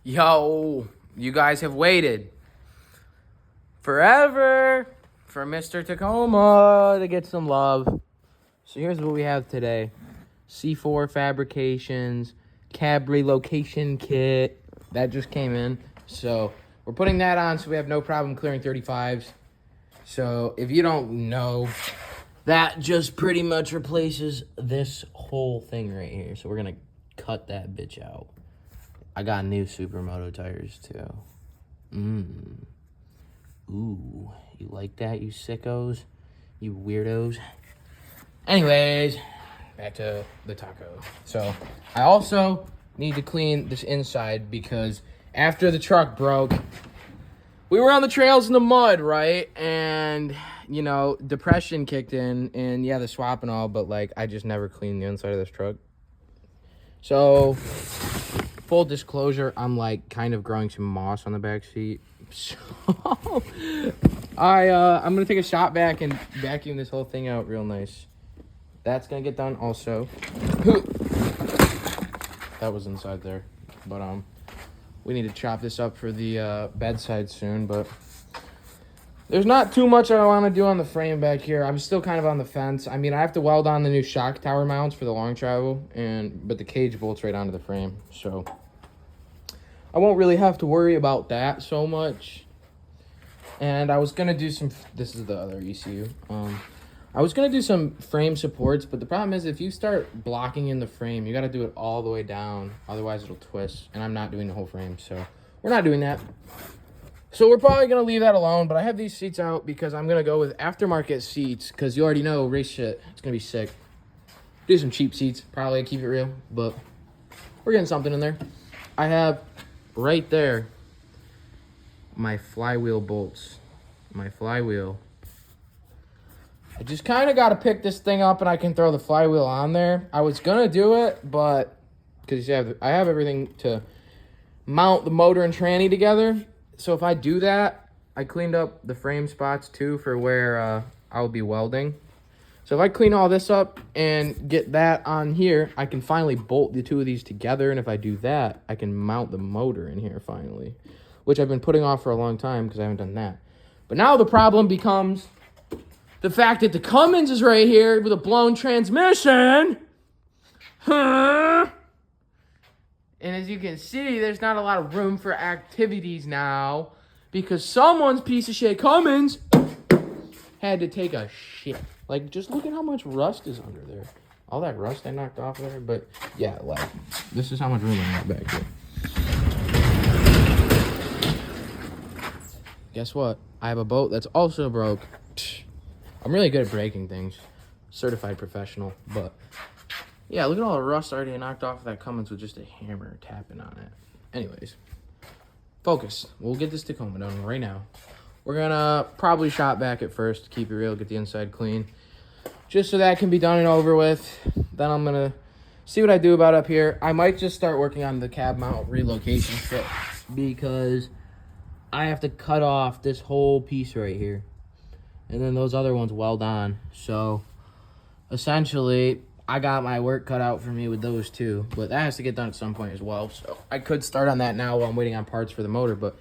Yo, you guys have waited forever for Mr. Tacoma to get some love. So here's what we have today. C4 Fabrications, cab relocation kit. That just came in. So we're putting that on so we have no problem clearing 35s. So if you don't know, that just pretty much replaces this whole thing right here. So we're going to cut that bitch out. I got new Supermoto tires too. Ooh, you like that, you sickos? You weirdos? Anyways, back to the taco. So I also need to clean this inside because after the truck broke, we were on the trails in the mud, right? And, you know, depression kicked in and yeah, the swap and all, but like I just never cleaned the inside of this truck. So full disclosure, I'm like kind of growing some moss on the back seat. So I'm gonna take a shot back and vacuum this whole thing out real nice. That's gonna get done also. That was inside there. But we need to chop this up for the bedside soon, but there's not too much I want to do on the frame back here. I'm still kind of on the fence. I mean, I have to weld on the new shock tower mounts for the long travel, but the cage bolts right onto the frame, so I won't really have to worry about that so much. And I was gonna do some. This is the other ECU. I was gonna do some frame supports, but the problem is if you start blocking in the frame, you got to do it all the way down, otherwise it'll twist. And I'm not doing the whole frame, so we're not doing that. So we're probably going to leave that alone, but I have these seats out because I'm going to go with aftermarket seats because you already know race shit. It's going to be sick. Do some cheap seats, probably keep it real, but we're getting something in there. I have right there my flywheel bolts. My flywheel. I just kind of got to pick this thing up and I can throw the flywheel on there. I was going to do it, but because I have everything to mount the motor and tranny together. So if I do that, I cleaned up the frame spots too for where I'll be welding. So if I clean all this up and get that on here, I can finally bolt the two of these together. And if I do that, I can mount the motor in here finally, which I've been putting off for a long time because I haven't done that. But now the problem becomes the fact that the Cummins is right here with a blown transmission. Huh? And as you can see, there's not a lot of room for activities now because someone's piece of shit Cummins had to take a shit. Like, just look at how much rust is under there. All that rust I knocked off there. But, yeah, like, this is how much room I have back here. Guess what? I have a boat that's also broke. I'm really good at breaking things. Certified professional, but yeah, look at all the rust already knocked off of that Cummins with just a hammer tapping on it. Anyways, focus. We'll get this Tacoma done right now. We're gonna probably shop back at first to keep it real, get the inside clean, just so that can be done and over with. Then I'm gonna see what I do about up here. I might just start working on the cab mount relocation kit because I have to cut off this whole piece right here, and then those other ones weld on. So essentially, I got my work cut out for me with those two, but that has to get done at some point as well. So I could start on that now while I'm waiting on parts for the motor, but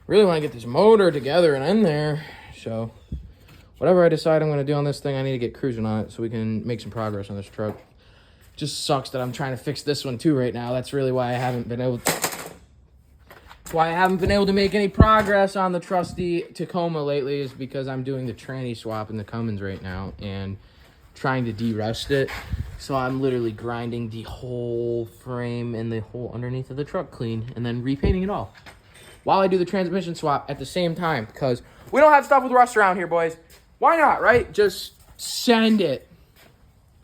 really want to get this motor together and in there. So whatever I decide I'm going to do on this thing, I need to get cruising on it so we can make some progress on this truck. Just sucks that I'm trying to fix this one too right now. That's really why I haven't been able to make any progress on the trusty Tacoma lately, is because I'm doing the tranny swap in the Cummins right now and trying to de-rust it. So I'm literally grinding the whole frame and the whole underneath of the truck clean and then repainting it all while I do the transmission swap at the same time, because we don't have stuff with rust around here, boys. Why not, right? Just send it.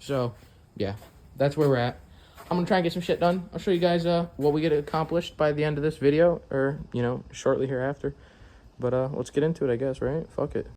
So yeah, that's where we're at. I'm gonna try and get some shit done. I'll show you guys what we get accomplished by the end of this video, or, you know, shortly hereafter. But let's get into it, I guess, right? Fuck it.